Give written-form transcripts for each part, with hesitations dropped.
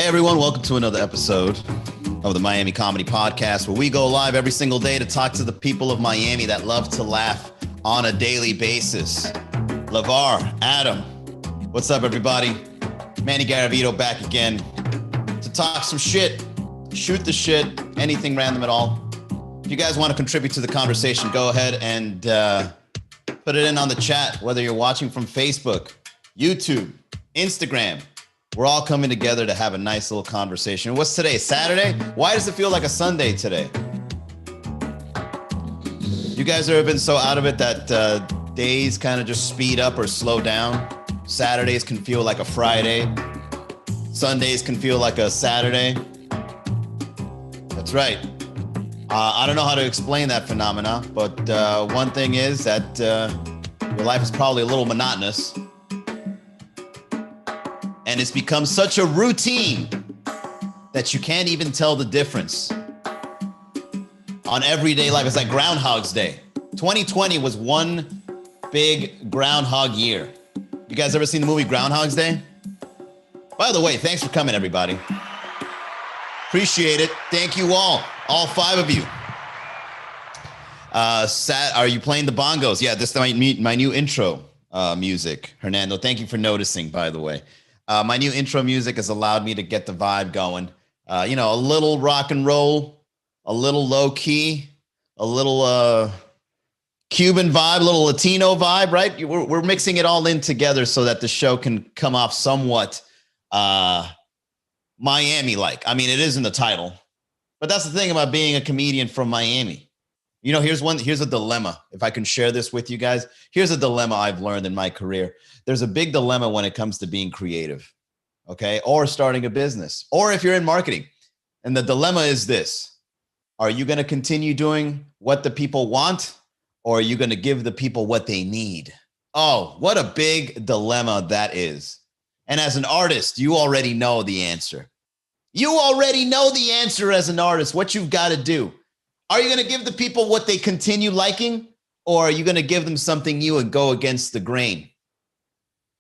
Hey everyone, welcome to another episode of the Miami Comedy Podcast, where we go live every single day to talk to the people of Miami that love to laugh on a daily basis. LeVar, Adam, what's up everybody? Manny Garavito back again to talk some shit, shoot the shit, anything random at all. If you guys want to contribute to the conversation, go ahead and put it in on the chat, whether you're watching from Facebook, YouTube, Instagram. We're all coming together to have a nice little conversation. What's today? Saturday? Why does it feel like a Sunday today? You guys ever been so out of it that days kind of just speed up or slow down? Saturdays can feel like a Friday. Sundays can feel like a Saturday. That's right. I don't know how to explain that phenomena, but one thing is that your life is probably a little monotonous. And it's become such a routine that you can't even tell the difference. On everyday life, it's like Groundhog's Day. 2020 was one big Groundhog year. You guys ever seen the movie Groundhog's Day? By the way, thanks for coming, everybody. Appreciate it. Thank you all 5 of you. Are you playing the bongos? Yeah, this is my new intro music. Hernando, thank you for noticing, by the way. My new intro music has allowed me to get the vibe going. A little rock and roll, a little low key, a little Cuban vibe, a little Latino vibe, right? We're mixing it all in together so that the show can come off somewhat Miami-like. I mean, it is in the title, but that's the thing about being a comedian from Miami. Here's a dilemma. If I can share this with you guys, here's a dilemma I've learned in my career. There's a big dilemma when it comes to being creative, okay? Or starting a business, or if you're in marketing. And the dilemma is this: are you going to continue doing what the people want, or are you going to give the people what they need? Oh, what a big dilemma that is. And as an artist, you already know the answer. You already know the answer as an artist, what you've got to do. Are you going to give the people what they continue liking, or are you going to give them something new and go against the grain?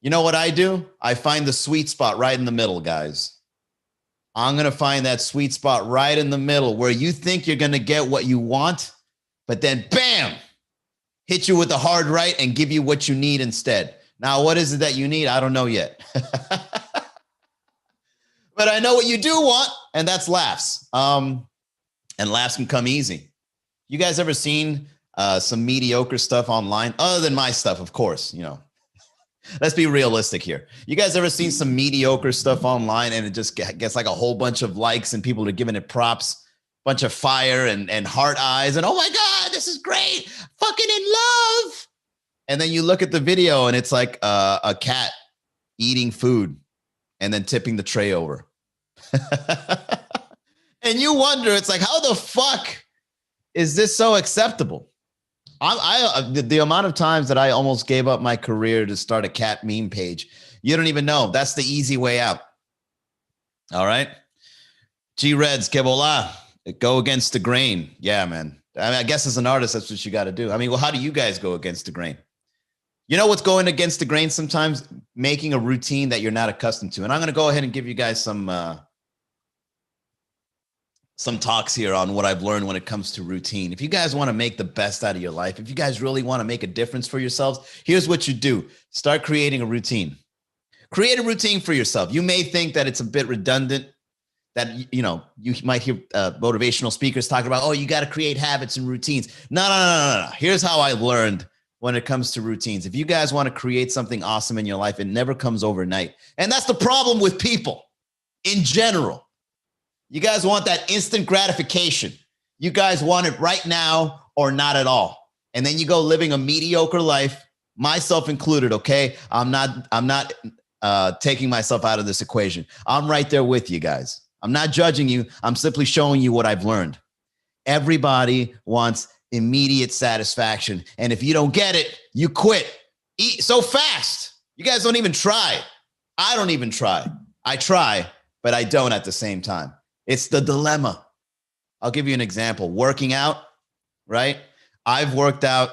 You know what I do? I find the sweet spot right in the middle, guys. I'm going to find that sweet spot right in the middle where you think you're going to get what you want, but then bam, hit you with the hard right and give you what you need instead. Now, what is it that you need? I don't know yet. But I know what you do want, and that's laughs. And laughs can come easy. You guys ever seen some mediocre stuff online? Other than my stuff, of course, Let's be realistic here. You guys ever seen some mediocre stuff online and it just gets like a whole bunch of likes and people are giving it props, bunch of fire and heart eyes and, oh my God, this is great. Fucking in love. And then you look at the video and it's like a cat eating food and then tipping the tray over. And you wonder, it's like, how the fuck is this so acceptable? The amount of times that I almost gave up my career to start a cat meme page, you don't even know. That's the easy way out. All right. G-Reds, que vola. Go against the grain. Yeah, man. I guess as an artist, that's what you got to do. I mean, well, how do you guys go against the grain? You know what's going against the grain sometimes? Making a routine that you're not accustomed to. And I'm going to go ahead and give you guys some talks here on what I've learned when it comes to routine. If you guys want to make the best out of your life, if you guys really want to make a difference for yourselves, here's what you do. Start creating a routine. Create a routine for yourself. You may think that it's a bit redundant, that, you might hear motivational speakers talking about, oh, you got to create habits and routines. No. Here's how I learned when it comes to routines. If you guys want to create something awesome in your life, it never comes overnight. And that's the problem with people in general. You guys want that instant gratification. You guys want it right now or not at all. And then you go living a mediocre life, myself included, okay? I'm not taking myself out of this equation. I'm right there with you guys. I'm not judging you. I'm simply showing you what I've learned. Everybody wants immediate satisfaction. And if you don't get it, you quit. Eat so fast. You guys don't even try. I don't even try. I try, but I don't at the same time. It's the dilemma. I'll give you an example. Working out, right? I've worked out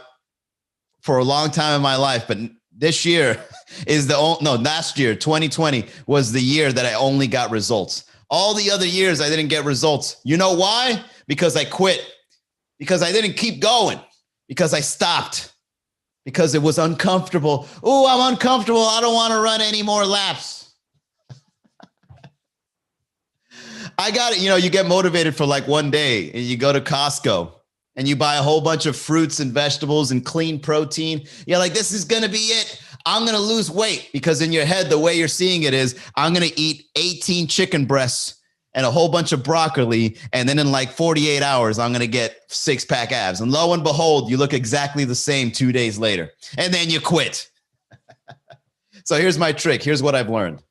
for a long time in my life, but this year is last year, 2020 was the year that I only got results. All the other years, I didn't get results. You know why? Because I quit. Because I didn't keep going. Because I stopped. Because it was uncomfortable. Oh, I'm uncomfortable. I don't want to run any more laps. I got it. You know, you get motivated for like one day and you go to Costco and you buy a whole bunch of fruits and vegetables and clean protein. You're like, this is going to be it. I'm going to lose weight, because in your head, the way you're seeing it is I'm going to eat 18 chicken breasts and a whole bunch of broccoli. And then in like 48 hours, I'm going to get 6-pack abs. And lo and behold, you look exactly the same 2 days later. And then you quit. So here's my trick. Here's what I've learned.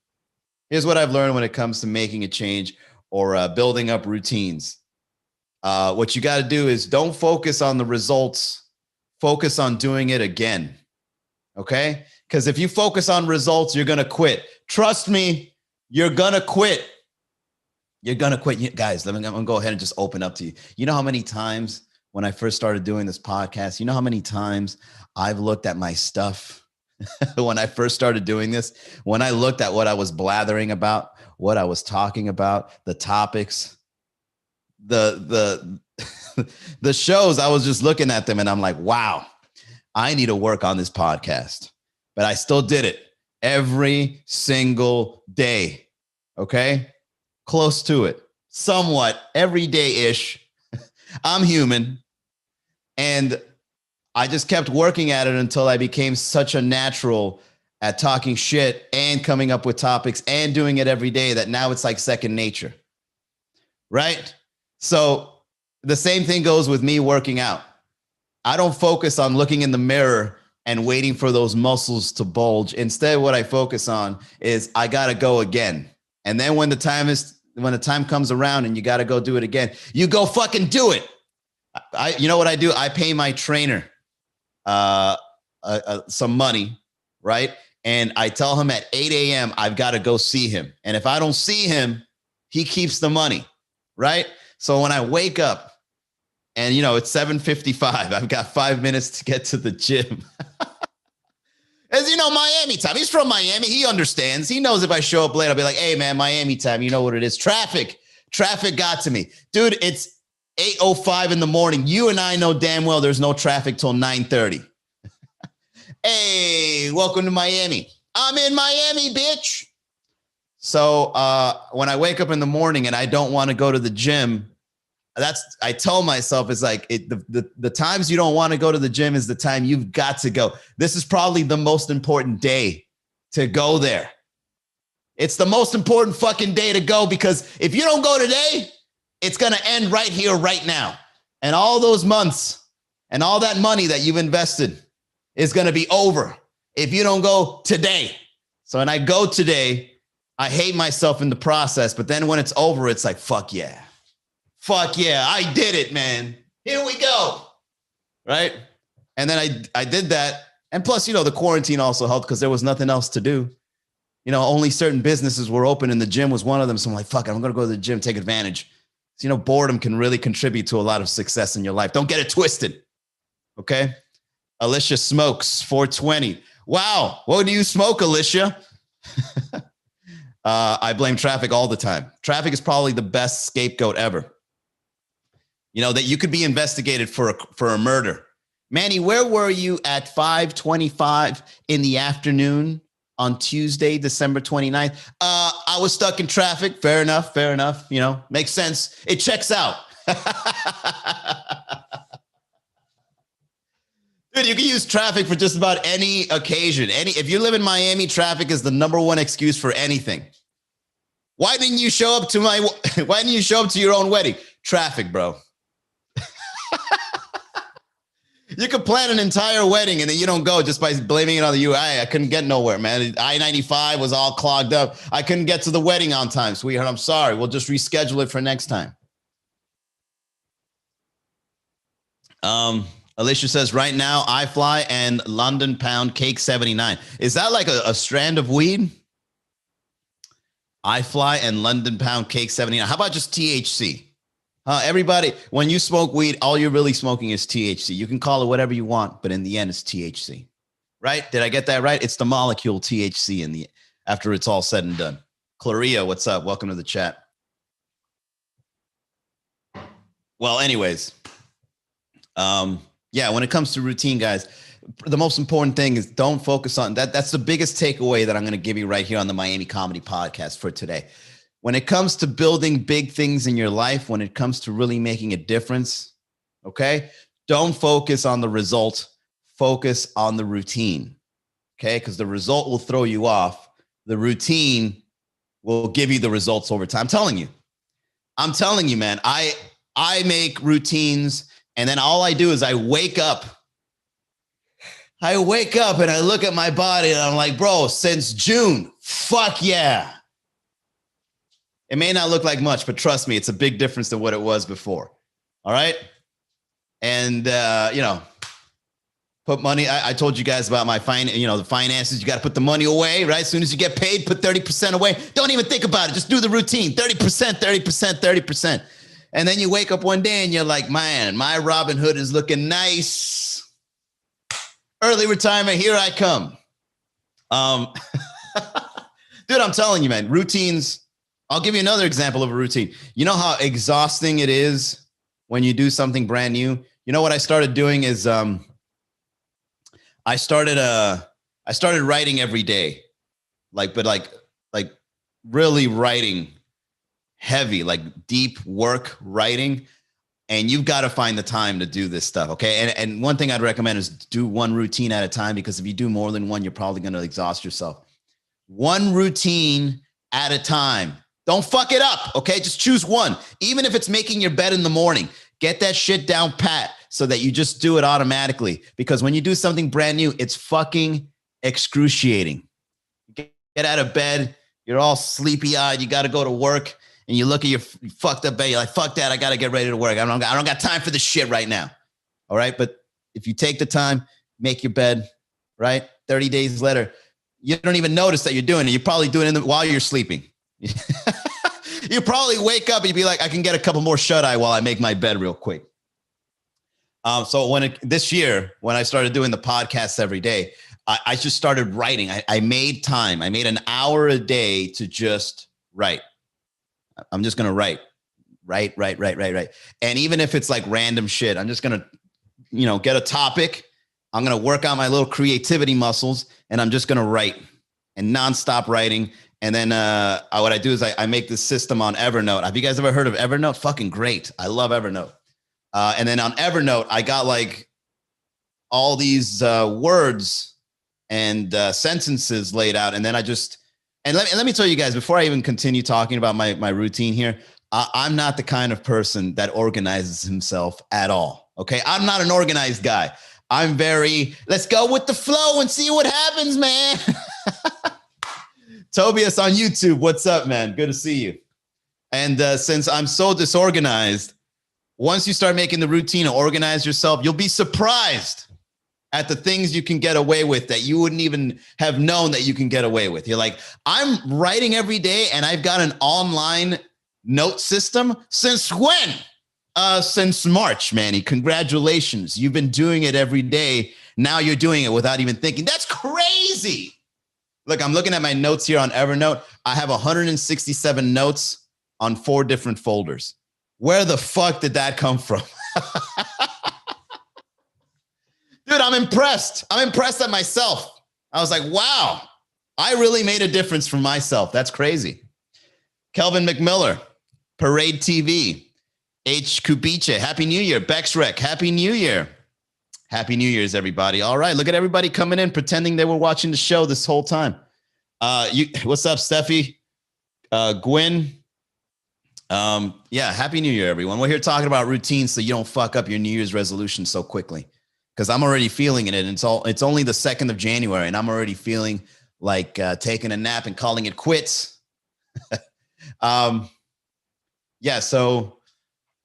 Here's what I've learned when it comes to making a change or building up routines. What you got to do is don't focus on the results. Focus on doing it again. Okay? Because if you focus on results, you're going to quit. Trust me, you're going to quit. You're going to quit. Guys, I'm going to go ahead and just open up to you. You know how many times when I first started doing this podcast, you know how many times I've looked at my stuff when I first started doing this, when I looked at what I was blathering about, what I was talking about, the topics, the shows, I was just looking at them and I'm like, wow, I need to work on this podcast. But I still did it every single day. Okay. Close to it. Somewhat every day-ish. I'm human. And I just kept working at it until I became such a natural at talking shit and coming up with topics and doing it every day that now it's like second nature. Right? So the same thing goes with me working out. I don't focus on looking in the mirror and waiting for those muscles to bulge. Instead, what I focus on is I got to go again. And then when the time comes around and you got to go do it again, you go fucking do it. You know what I do? I pay my trainer some money, right? And I tell him at 8 a.m., I've got to go see him. And if I don't see him, he keeps the money, right? So when I wake up and, you know, it's 7:55, I've got 5 minutes to get to the gym. As you know, Miami time. He's from Miami. He understands. He knows if I show up late, I'll be like, hey, man, Miami time. You know what it is. Traffic got to me. Dude, it's 8:05 in the morning. You and I know damn well there's no traffic till 9:30. Hey, welcome to Miami. I'm in Miami, bitch. So when I wake up in the morning and I don't want to go to the gym, I tell myself it's like the times you don't want to go to the gym is the time you've got to go. This is probably the most important day to go there. It's the most important fucking day to go, because if you don't go today, it's going to end right here, right now. And all those months and all that money that you've invested is going to be over if you don't go today. So when I go today, I hate myself in the process. But then when it's over, it's like, fuck yeah. Fuck yeah, I did it, man. Here we go. Right? And then I did that. And plus, you know, the quarantine also helped because there was nothing else to do. You know, only certain businesses were open and the gym was one of them. So I'm like, fuck it, I'm going to go to the gym, take advantage. So, you know, boredom can really contribute to a lot of success in your life. Don't get it twisted. Okay? Alicia smokes 420. Wow. What do you smoke, Alicia? I blame traffic all the time. Traffic is probably the best scapegoat ever. You know, that you could be investigated for a murder. Manny, where were you at 5:25 in the afternoon on Tuesday, December 29th? I was stuck in traffic. Fair enough. You know, makes sense. It checks out. Dude, you can use traffic for just about any occasion. If you live in Miami, traffic is the number one excuse for anything. Why didn't you show up to your own wedding? Traffic, bro. You could plan an entire wedding and then you don't go just by blaming it on the UI. I couldn't get nowhere, man. I-95 was all clogged up. I couldn't get to the wedding on time, sweetheart. I'm sorry. We'll just reschedule it for next time. Alicia says, right now, I fly and London pound cake 79. Is that like a strand of weed? I fly and London pound cake 79. How about just THC? Everybody, when you smoke weed, all you're really smoking is THC. You can call it whatever you want, but in the end, it's THC. Right? Did I get that right? It's the molecule THC after it's all said and done. Claria, what's up? Welcome to the chat. Well, anyways, yeah, when it comes to routine, guys, the most important thing is don't focus on that. That's the biggest takeaway that I'm going to give you right here on the Miami Comedy Podcast for today. When it comes to building big things in your life, when it comes to really making a difference, okay, don't focus on the result, focus on the routine, okay, because the result will throw you off. The routine will give you the results over time. I'm telling you, man, I make routines, and then all I do is I wake up and I look at my body and I'm like, bro, since June, fuck yeah. It may not look like much, but trust me, it's a big difference than what it was before. All right. And, put money. I told you guys about my the finances. You got to put the money away, right? As soon as you get paid, put 30% away. Don't even think about it. Just do the routine. 30%, 30%, 30%. And then you wake up one day and you're like, man, my Robin Hood is looking nice. Early retirement, here I come. Dude, I'm telling you, man, routines. I'll give you another example of a routine. You know how exhausting it is when you do something brand new? You know what I started doing is I started writing every day. Like really writing heavy, like deep work writing. And you've got to find the time to do this stuff, okay? And one thing I'd recommend is do one routine at a time, because if you do more than one, you're probably going to exhaust yourself. One routine at a time. Don't fuck it up, okay? Just choose one. Even if it's making your bed in the morning, get that shit down pat so that you just do it automatically. Because when you do something brand new, it's fucking excruciating. Get out of bed, you're all sleepy-eyed, you got to go to work, and you look at your fucked up bed, you're like, fuck that, I got to get ready to work. I don't got time for this shit right now. All right? But if you take the time, make your bed, right? 30 days later, you don't even notice that you're doing it. You're probably doing it while you're sleeping. You probably wake up and you'd be like, I can get a couple more shut-eye while I make my bed real quick. So this year, when I started doing the podcasts every day, I just started writing. I made time. I made an hour a day to just write. I'm just going to write. And even if it's like random shit, I'm just going to, get a topic. I'm going to work on my little creativity muscles, and I'm just going to write and nonstop writing. And then what I do is I make this system on Evernote. Have you guys ever heard of Evernote? Fucking great. I love Evernote. And then on Evernote, I got like all these words and sentences laid out. And then let me tell you guys, before I even continue talking about my routine here, I'm not the kind of person that organizes himself at all. Okay. I'm not an organized guy. I'm let's go with the flow and see what happens, man. Tobias on YouTube, what's up, man? Good to see you. And since I'm so disorganized, once you start making the routine and organize yourself, you'll be surprised at the things you can get away with that you wouldn't even have known that you can get away with. You're like, I'm writing every day and I've got an online note system. Since when? Since March, Manny. Congratulations. You've been doing it every day. Now you're doing it without even thinking. That's crazy. Look, I'm looking at my notes here on Evernote. I have 167 notes on 4 different folders. Where the fuck did that come from? Dude, I'm impressed. I'm impressed at myself. I was like, wow, I really made a difference for myself. That's crazy. Kelvin McMiller, Parade TV, H. Kubice, Happy New Year. Bexrec, Happy New Year. Happy New Year's, everybody. All right, look at everybody coming in, pretending they were watching the show this whole time. What's up, Steffi? Gwen. Yeah, Happy New Year, everyone. We're here talking about routines so you don't fuck up your New Year's resolution so quickly. Because I'm already feeling it, and it's only the 2nd of January, and I'm already feeling like taking a nap and calling it quits. Yeah, so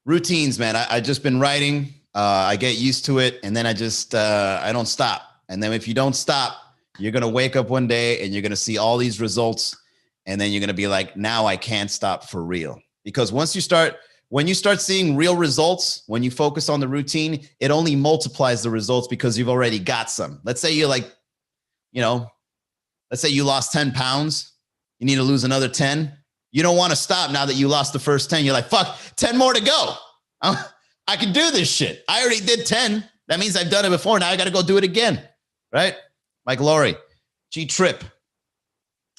routines, man. I just been writing. I get used to it, and then I don't stop. And then if you don't stop, you're going to wake up one day and you're going to see all these results, and then you're going to be like, now I can't stop for real. Because when you start seeing real results, when you focus on the routine, it only multiplies the results because you've already got some. Let's say you're like, let's say you lost 10 pounds. You need to lose another 10. You don't want to stop now that you lost the first 10. You're like, fuck, 10 more to go. I can do this shit. I already did 10. That means I've done it before. Now I got to go do it again. Right? Mike Laurie, G Trip.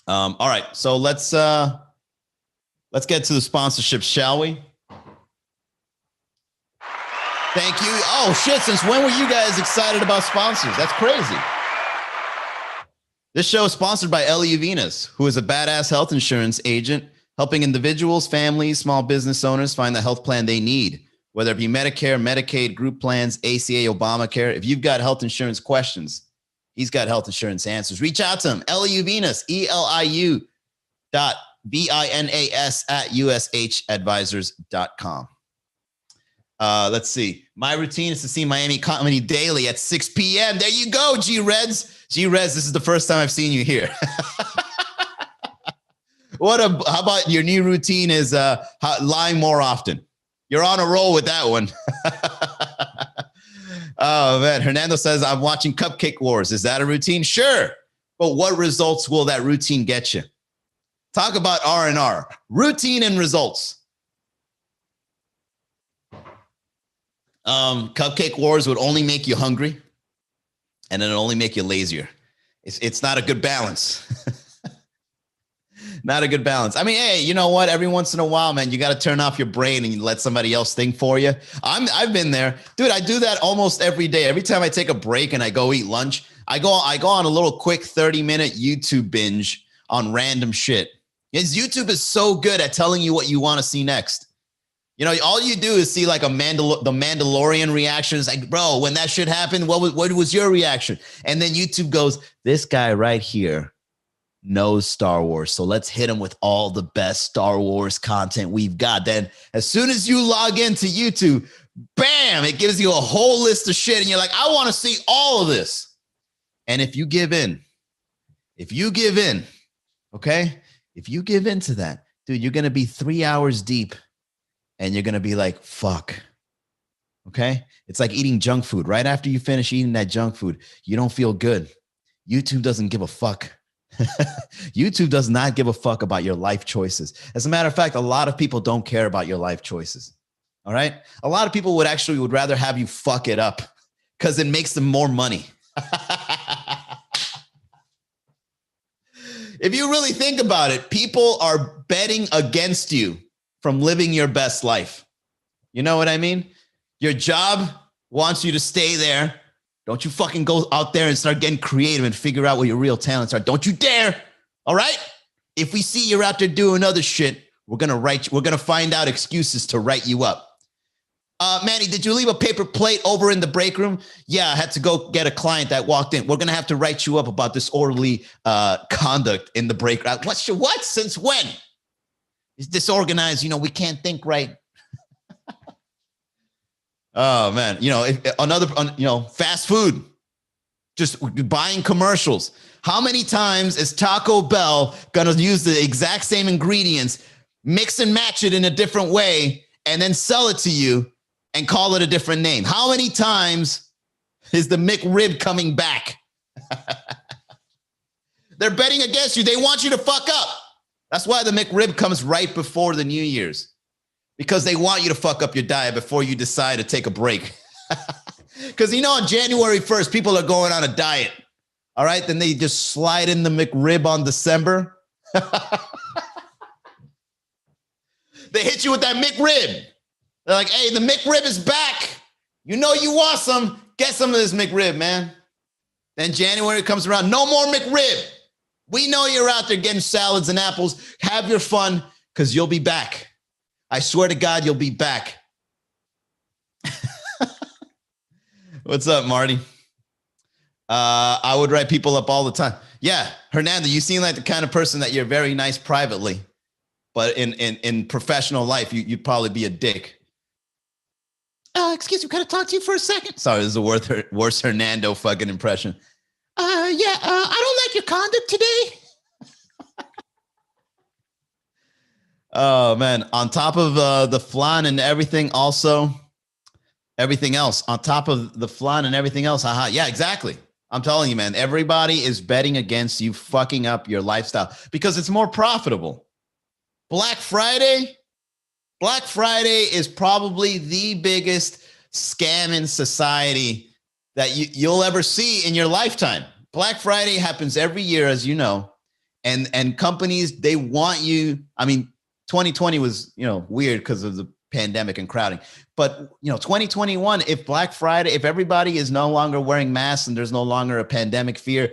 All right. So let's get to the sponsorships, shall we? Thank you. Oh, shit. Since when were you guys excited about sponsors? That's crazy. This show is sponsored by Ellie Uvinas, who is a badass health insurance agent helping individuals, families, small business owners find the health plan they need, whether it be Medicare, Medicaid, group plans, ACA, Obamacare. If you've got health insurance questions, he's got health insurance answers. Reach out to him, Ellie Uvinas, ELIU.VINAS at USHadvisors.com. Let's see. My routine is to see Miami Comedy Daily at 6 p.m. There you go, G-Reds. G-Reds, this is the first time I've seen you here. How about your new routine is lying more often? You're on a roll with that one. Oh, man. Hernando says, I'm watching Cupcake Wars. Is that a routine? Sure. But what results will that routine get you? Talk about R&R. Routine and results. Cupcake Wars would only make you hungry, and it'll only make you lazier. It's not a good balance. Not a good balance. I mean, hey, you know what? Every once in a while, man, you got to turn off your brain and you let somebody else think for you. I've been there, dude. I do that almost every day. Every time I take a break and I go eat lunch, I go on a little quick 30-minute YouTube binge on random shit. Because YouTube is so good at telling you what you want to see next. You know, all you do is see like the Mandalorian reaction. It's like, bro, when that shit happened, what was your reaction? And then YouTube goes, this guy right here knows Star Wars. So let's hit him with all the best Star Wars content we've got. Then as soon as you log into YouTube, bam, it gives you a whole list of shit. And you're like, I want to see all of this. And if you give in, okay? If you give in to that, dude, you're going to be 3 hours deep and you're going to be like, fuck. Okay? It's like eating junk food. Right after you finish eating that junk food, you don't feel good. YouTube doesn't give a fuck. YouTube does not give a fuck about your life choices. As a matter of fact, a lot of people don't care about your life choices. All right? A lot of people would rather have you fuck it up because it makes them more money. If you really think about it, people are betting against you from living your best life. You know what I mean? Your job wants you to stay there. Don't you fucking go out there and start getting creative and figure out what your real talents are. Don't you dare. All right? If we see you're out there doing other shit, we're going to find out excuses to write you up. Manny, did you leave a paper plate over in the break room? Yeah, I had to go get a client that walked in. We're going to have to write you up about disorderly conduct in the break room. What? Since when? It's disorganized. You know, we can't think right. Oh, man. You know, fast food, just buying commercials. How many times is Taco Bell going to use the exact same ingredients, mix and match it in a different way, and then sell it to you and call it a different name? How many times is the McRib coming back? They're betting against you. They want you to fuck up. That's why the McRib comes right before the New Year's. Because they want you to fuck up your diet before you decide to take a break. Because, you know, on January 1st, people are going on a diet. All right? Then they just slide in the McRib on December. They hit you with that McRib. They're like, hey, the McRib is back. You know you want some. Get some of this McRib, man. Then January comes around. No more McRib. We know you're out there getting salads and apples. Have your fun because you'll be back. I swear to God, you'll be back. What's up, Marty? I would write people up all the time. Yeah, Hernando, you seem like the kind of person that you're very nice privately, but in professional life, you'd probably be a dick. Excuse me, can I talk to you for a second? Sorry, this is a worse Hernando fucking impression. I don't like your conduct today. Oh, man. On top of the flan and everything, also everything else. On top of the flan and everything else. Haha. Yeah, exactly. I'm telling you, man, everybody is betting against you fucking up your lifestyle because it's more profitable. Black Friday Black Friday is probably the biggest scam in society that you'll ever see in your lifetime. Black Friday happens every year, as you know, and companies, they want you. I mean, 2020 was, weird because of the pandemic and crowding. But, 2021, if Black Friday, if everybody is no longer wearing masks and there's no longer a pandemic fear,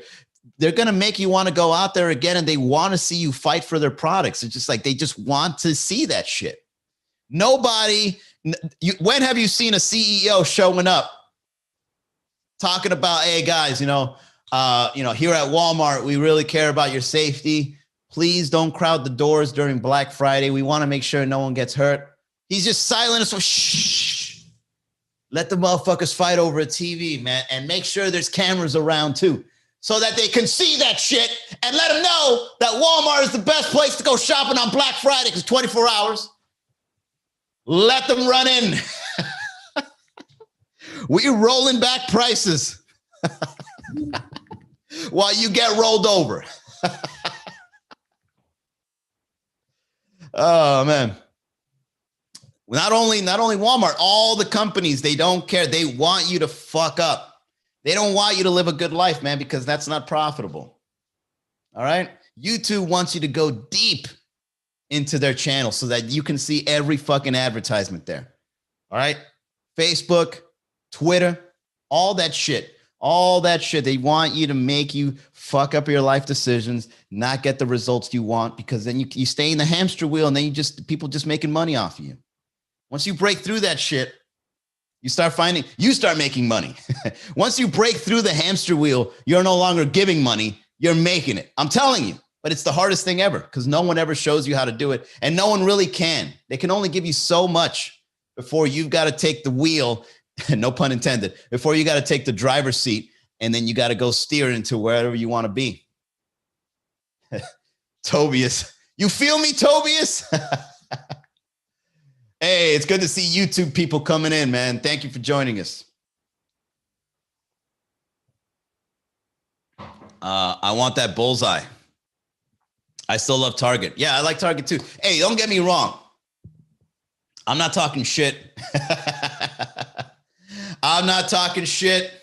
they're going to make you want to go out there again, and they want to see you fight for their products. It's just like they just want to see that shit. Nobody, when have you seen a CEO showing up talking about, hey guys, here at Walmart, we really care about your safety. Please don't crowd the doors during Black Friday. We want to make sure no one gets hurt. He's just silent. So shh, let the motherfuckers fight over a TV, man, and make sure there's cameras around too, so that they can see that shit and let them know that Walmart is the best place to go shopping on Black Friday because 24 hours. Let them run in. We're rolling back prices while you get rolled over. Oh, man. Not only Walmart, all the companies, they don't care. They want you to fuck up. They don't want you to live a good life, man, because that's not profitable. All right? YouTube wants you to go deep into their channel so that you can see every fucking advertisement there. All right? Facebook, Twitter, all that shit. They want you to make you fuck up your life decisions, not get the results you want, because then you stay in the hamster wheel, and then people just making money off of you. Once you break through that shit, you start making money. Once you break through the hamster wheel, you're no longer giving money, you're making it. I'm telling you. But it's the hardest thing ever, because no one ever shows you how to do it, and no one really can. They can only give you so much before you've got to take the wheel, no pun intended, before you got to take the driver's seat, and then you got to go steer into wherever you want to be. Tobias. You feel me, Tobias? Hey, it's good to see YouTube people coming in, man. Thank you for joining us. I want that bullseye. I still love Target. Yeah, I like Target too. Hey, don't get me wrong. I'm not talking shit. I'm not talking shit.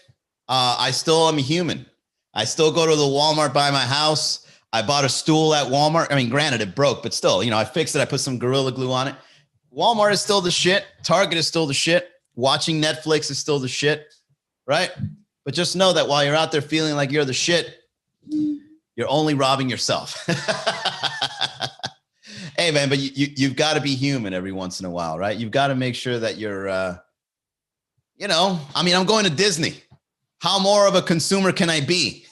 I still am a human. I still go to the Walmart by my house. I bought a stool at Walmart. I mean, granted, it broke, but still, I fixed it. I put some Gorilla Glue on it. Walmart is still the shit. Target is still the shit. Watching Netflix is still the shit, right? But just know that while you're out there feeling like you're the shit, you're only robbing yourself. Hey, man, but you've got to be human every once in a while, right? You've got to make sure that you're, I'm going to Disney. How more of a consumer can I be?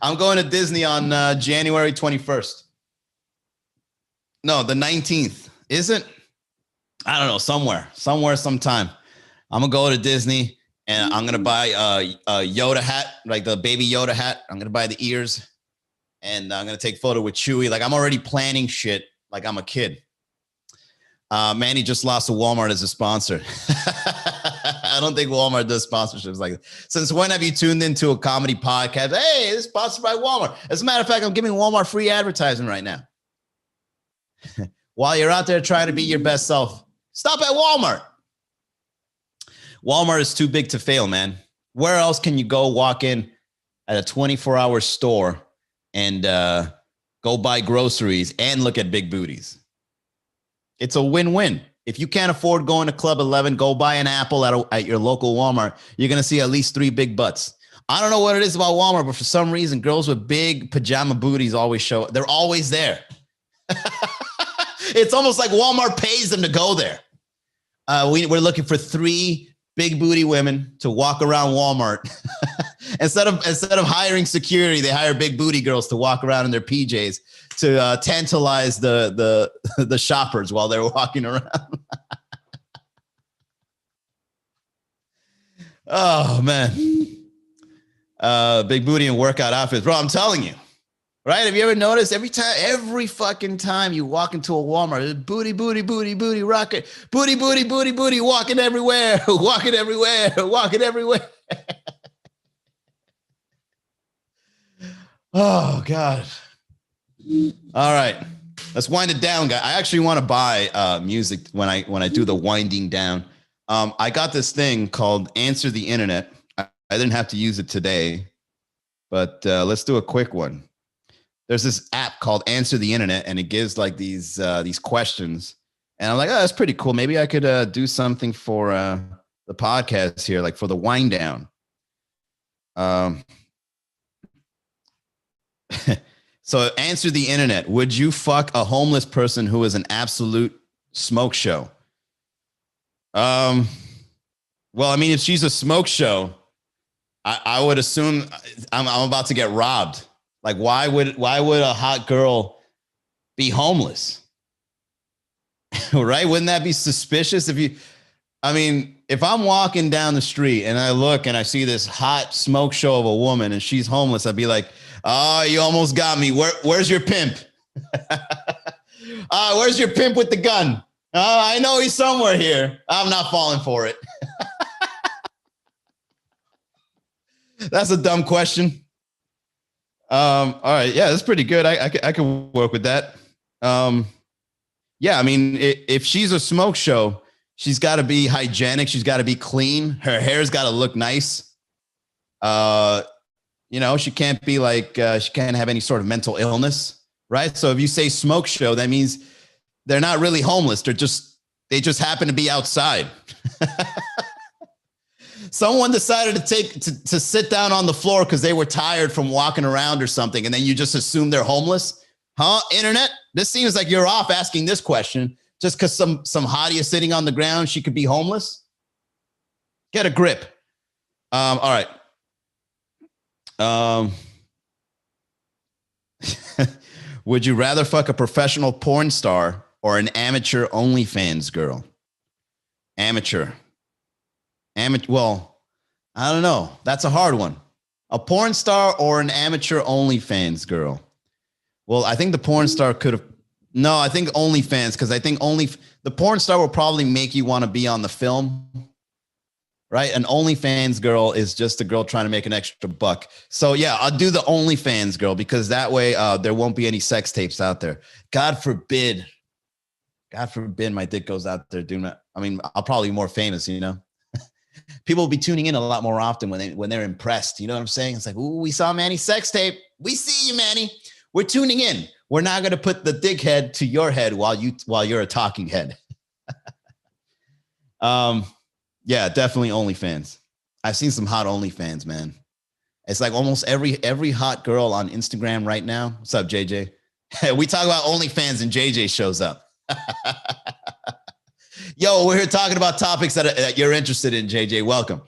I'm going to Disney on January 21st. No, the 19th. Is it? I don't know. Somewhere, sometime. I'm going to go to Disney. And I'm going to buy a Yoda hat, like the baby Yoda hat. I'm going to buy the ears. And I'm going to take a photo with Chewie. Like, I'm already planning shit like I'm a kid. Manny just lost to Walmart as a sponsor. I don't think Walmart does sponsorships like that. Since when have you tuned into a comedy podcast? Hey, it's sponsored by Walmart. As a matter of fact, I'm giving Walmart free advertising right now. While you're out there trying to be your best self, stop at Walmart. Walmart is too big to fail, man. Where else can you go walk in at a 24-hour store and go buy groceries and look at big booties? It's a win-win. If you can't afford going to Club 11, go buy an apple at your local Walmart. You're going to see at least 3 big butts. I don't know what it is about Walmart, but for some reason, girls with big pajama booties always show up. They're always there. It's almost like Walmart pays them to go there. We're looking for 3 big booty women to walk around Walmart. instead of hiring security, they hire big booty girls to walk around in their PJs to tantalize the shoppers while they're walking around. Oh man. Big booty and workout outfits. Bro, I'm telling you. Right? Have you ever noticed every fucking time you walk into a Walmart, booty, booty, booty, booty, rocket, booty, booty, booty, booty, walking everywhere, walking everywhere, walking everywhere. Oh, God. All right. Let's wind it down, guys. I actually want to buy music when I do the winding down. I got this thing called Answer the Internet. I didn't have to use it today, but let's do a quick one. There's this app called Answer the Internet, and it gives like these questions. And I'm like, oh, that's pretty cool. Maybe I could do something for the podcast here, like for the wind down. So Answer the Internet. Would you fuck a homeless person who is an absolute smoke show? Well, I mean, if she's a smoke show, I would assume I'm about to get robbed. Like, why would a hot girl be homeless? Right? Wouldn't that be suspicious? If I'm walking down the street and I look and I see this hot smoke show of a woman and she's homeless, I'd be like, oh, you almost got me. Where's your pimp? Where's your pimp with the gun? I know he's somewhere here. I'm not falling for it. That's a dumb question. All right. Yeah, that's pretty good. I could work with that. Yeah, I mean, if she's a smoke show, she's got to be hygienic. She's got to be clean. Her hair's got to look nice. She can't be like, she can't have any sort of mental illness, right? So if you say smoke show, that means they're not really homeless. They just happen to be outside. Someone decided to sit down on the floor because they were tired from walking around or something, and then you just assume they're homeless. Huh? Internet? This seems like you're off asking this question just because some hottie is sitting on the ground. She could be homeless. Get a grip. All right. Would you rather fuck a professional porn star or an amateur OnlyFans girl? Amateur. Well, I don't know. That's a hard one. A porn star or an amateur OnlyFans girl? Well, I think the porn star could have. No, I think OnlyFans, because I think the porn star will probably make you want to be on the film, right? An OnlyFans girl is just a girl trying to make an extra buck. So yeah, I'll do the OnlyFans girl because that way there won't be any sex tapes out there. God forbid my dick goes out there doing that. I mean, I'll probably be more famous, People will be tuning in a lot more often when they're impressed. You know what I'm saying? It's like, ooh, we saw Manny's sex tape. We see you, Manny. We're tuning in. We're not going to put the dick head to your head while you're a talking head. Yeah, definitely OnlyFans. I've seen some hot OnlyFans, man. It's like almost every hot girl on Instagram right now. What's up, JJ? We talk about OnlyFans and JJ shows up. Yo, we're here talking about topics that you're interested in, JJ. Welcome.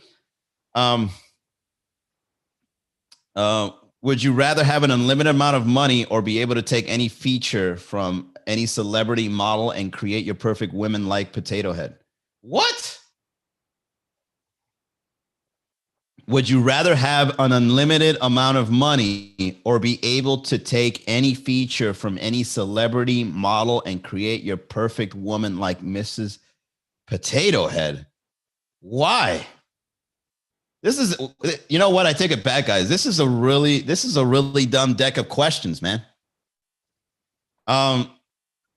Would you rather have an unlimited amount of money or be able to take any feature from any celebrity model and create your perfect women-like potato head? What? Would you rather have an unlimited amount of money or be able to take any feature from any celebrity model and create your perfect woman like Mrs. Potato Head? Why? This is, you know what? I take it back, guys. This is a really dumb deck of questions, man.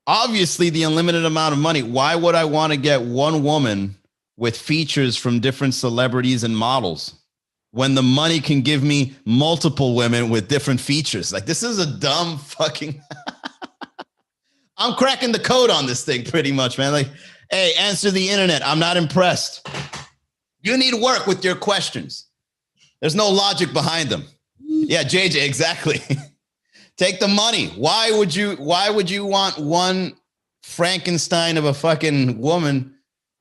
Obviously the unlimited amount of money. Why would I want to get one woman with features from different celebrities and models when the money can give me multiple women with different features? Like, this is a dumb fucking, I'm cracking the code on this thing pretty much, man. Like, hey, answer the internet. I'm not impressed. You need work with your questions. There's no logic behind them. Yeah, JJ, exactly. Take the money. Why would you want one Frankenstein of a fucking woman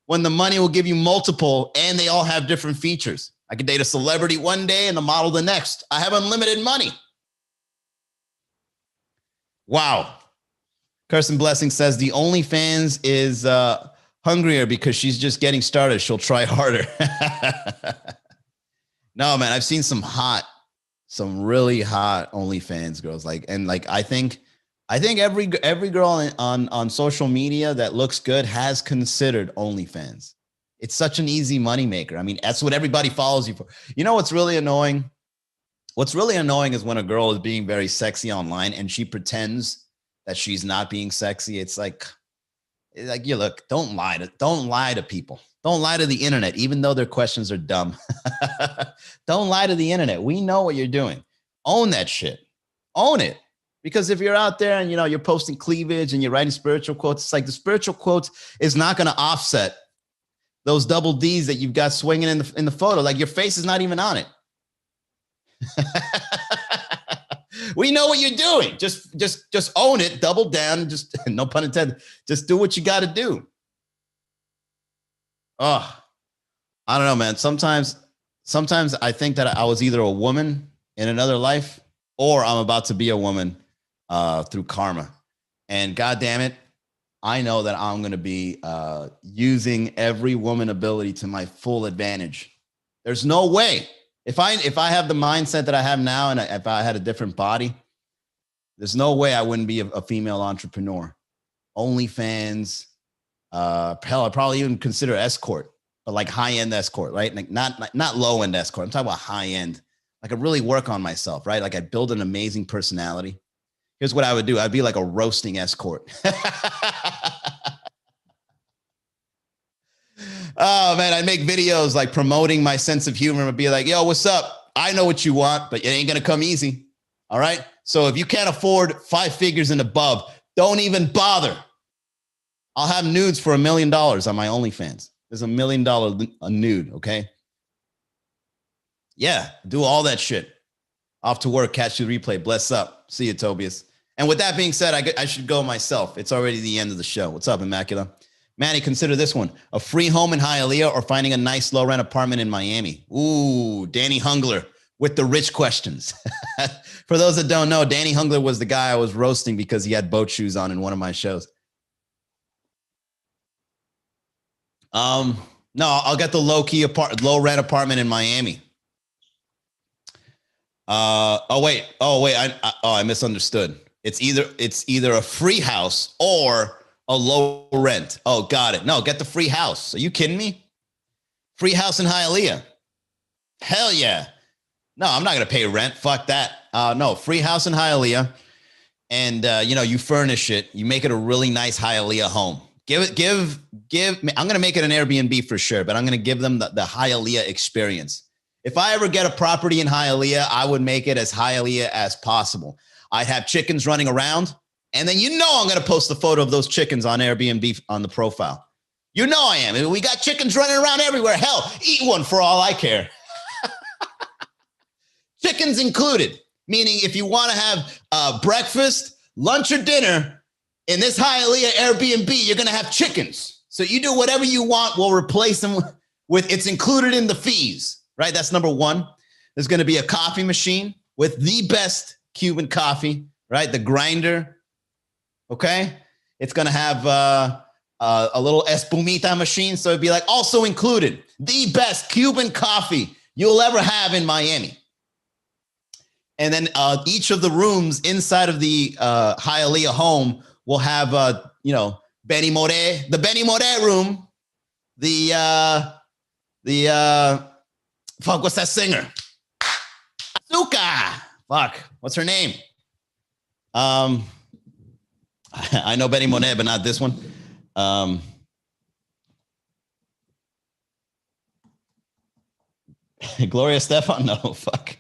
when the money will give you multiple and they all have different features? I could date a celebrity one day and a model the next. I have unlimited money. Wow. Kirsten Blessing says the OnlyFans is hungrier because she's just getting started. She'll try harder. No, man, I've seen some really hot OnlyFans girls. I think every girl on social media that looks good has considered OnlyFans. It's such an easy moneymaker. I mean, that's what everybody follows you for. You know what's really annoying? What's really annoying is when a girl is being very sexy online and she pretends that she's not being sexy. It's like you look, don't lie to people. Don't lie to the internet, even though their questions are dumb. Don't lie to the internet. We know what you're doing. Own that shit. Own it. Because if you're out there and, you're posting cleavage and you're writing spiritual quotes, it's like the spiritual quotes is not going to offset those double D's that you've got swinging in the photo. Like your face is not even on it. We know what you're doing. Just own it, double down, just no pun intended. Just do what you got to do. Oh, I don't know, man. Sometimes I think that I was either a woman in another life or I'm about to be a woman through karma. And God damn it, I know that I'm going to be using every woman ability to my full advantage. There's no way. If I have the mindset that I have now and if I had a different body, there's no way I wouldn't be a female entrepreneur. OnlyFans, hell, I'd probably even consider escort, but like high-end escort, right? Like not low-end escort. I'm talking about high-end. Like I really work on myself, right? Like I build an amazing personality. Here's what I would do. I'd be like a roasting escort. Oh man, I'd make videos like promoting my sense of humor and be like, yo, what's up? I know what you want, but it ain't going to come easy. All right. So if you can't afford 5 figures and above, don't even bother. I'll have nudes for $1 million on my OnlyFans. There's $1 million a nude. Okay. Yeah. Do all that shit. Off to work. Catch the replay. Bless up. See you, Tobias. And with that being said, I should go myself. It's already the end of the show. What's up, Immacula? Manny, consider this one. A free home in Hialeah or finding a nice low rent apartment in Miami. Ooh, Danny Hungler with the rich questions. For those that don't know, Danny Hungler was the guy I was roasting because he had boat shoes on in one of my shows. No, I'll get the low rent apartment in Miami. I misunderstood. It's either a free house or a low rent. Oh, got it. No, get the free house. Are you kidding me? Free house in Hialeah. Hell yeah. No, I'm not going to pay rent. Fuck that. No, free house in Hialeah. And, you furnish it. You make it a really nice Hialeah home. I'm going to make it an Airbnb for sure, but I'm going to give them the Hialeah experience. If I ever get a property in Hialeah, I would make it as Hialeah as possible. I'd have chickens running around. And then I'm going to post a photo of those chickens on Airbnb on the profile. I am. I mean, we got chickens running around everywhere. Hell, eat one for all I care. Chickens included, meaning if you want to have breakfast, lunch, or dinner in this Hialeah Airbnb, you're going to have chickens. So you do whatever you want. We'll replace them with it's included in the fees, right? That's number one. There's going to be a coffee machine with the best Cuban coffee, right? The grinder. Okay. It's going to have a little espumita machine. So it'd be like also included the best Cuban coffee you'll ever have in Miami. And then each of the rooms inside of the Hialeah home will have, Benny More, the Benny More room, fuck, what's that singer? Azúcar. Fuck, what's her name? I know Benny Monet, but not this one. Gloria Estefan? No, fuck.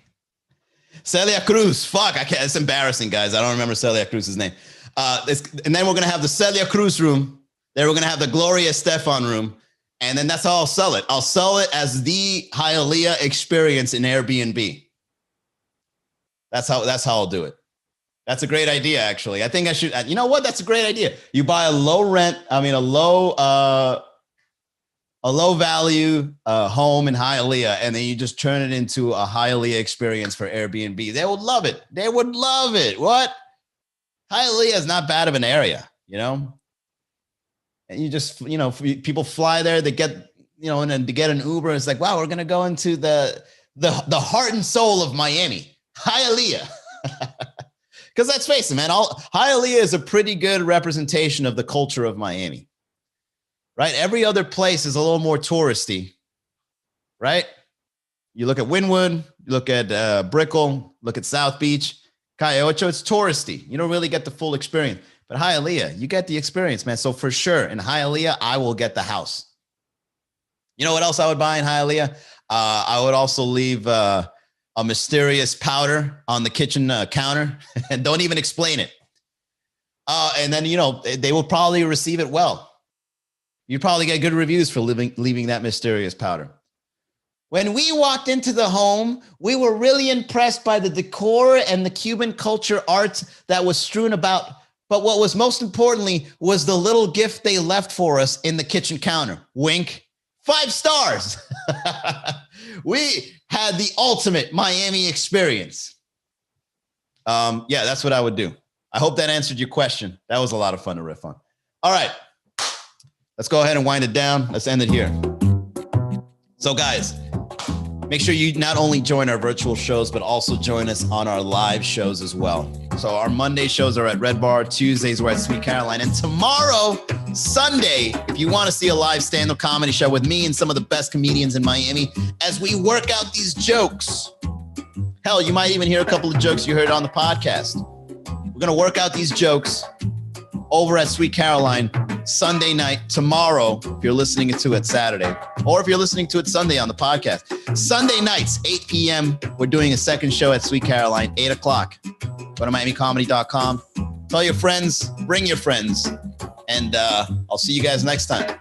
Celia Cruz. Fuck, I can't. It's embarrassing, guys. I don't remember Celia Cruz's name. And then we're going to have the Celia Cruz room. Then we're going to have the Gloria Estefan room. And then that's how I'll sell it. I'll sell it as the Hialeah experience in Airbnb. That's how I'll do it. That's a great idea, actually. I think I should, you know what? That's a great idea. You buy a low value home in Hialeah, and then you just turn it into a Hialeah experience for Airbnb. They would love it. They would love it. What? Hialeah is not bad of an area, And you just, people fly there, they get, and then to get an Uber, it's like, wow, we're going to go into the heart and soul of Miami, Hialeah. Because let's face it, man, Hialeah is a pretty good representation of the culture of Miami, right? Every other place is a little more touristy, right? You look at Wynwood, you look at Brickell, look at South Beach, Calle Ocho, it's touristy. You don't really get the full experience. But Hialeah, you get the experience, man. So for sure, in Hialeah, I will get the house. You know what else I would buy in Hialeah? I would also leave a mysterious powder on the kitchen counter and don't even explain it. And then, they will probably receive it well. You probably get good reviews for leaving that mysterious powder. When we walked into the home, we were really impressed by the decor and the Cuban culture art that was strewn about. But what was most importantly was the little gift they left for us in the kitchen counter. Wink. 5 stars. We had the ultimate Miami experience. Yeah, that's what I would do. I hope that answered your question. That was a lot of fun to riff on. All right, let's go ahead and wind it down. Let's end it here. So guys, make sure you not only join our virtual shows, but also join us on our live shows as well. So our Monday shows are at Red Bar, Tuesdays we're at Sweet Caroline, and tomorrow, Sunday, if you want to see a live stand-up comedy show with me and some of the best comedians in Miami as we work out these jokes. Hell, you might even hear a couple of jokes you heard on the podcast. We're going to work out these jokes over at Sweet Caroline Sunday night, tomorrow, if you're listening to it Saturday, or if you're listening to it Sunday on the podcast. Sunday nights, 8 p.m., we're doing a second show at Sweet Caroline, 8 o'clock. Go to MiamiComedy.com. Tell your friends, bring your friends, and I'll see you guys next time.